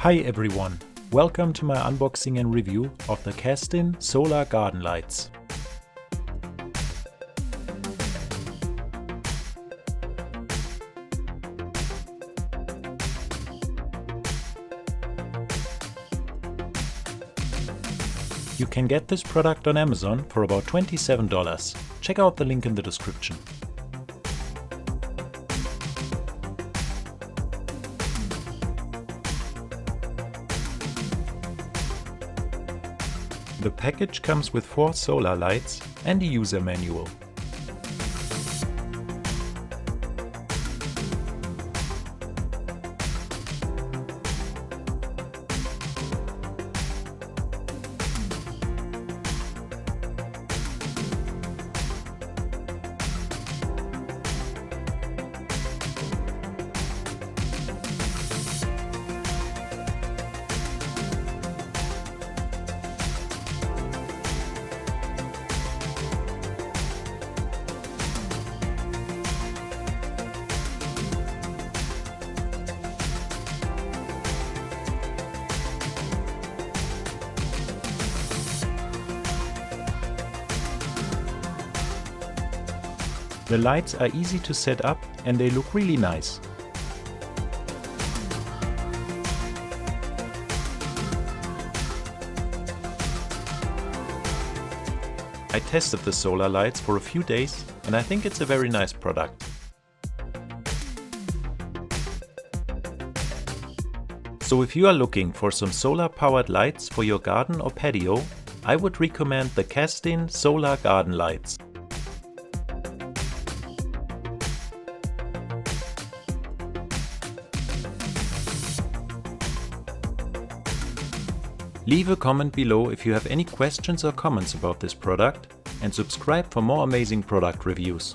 Hi everyone, welcome to my unboxing and review of the Kassdin solar garden lights. You can get this product on Amazon for about $27. Check out the link in the description. The package comes with 4 solar lights and a user manual. The lights are easy to set up and they look really nice. I tested the solar lights for a few days and I think it's a very nice product. So if you are looking for some solar powered lights for your garden or patio, I would recommend the Kassdin solar garden lights. Leave a comment below if you have any questions or comments about this product, and subscribe for more amazing product reviews.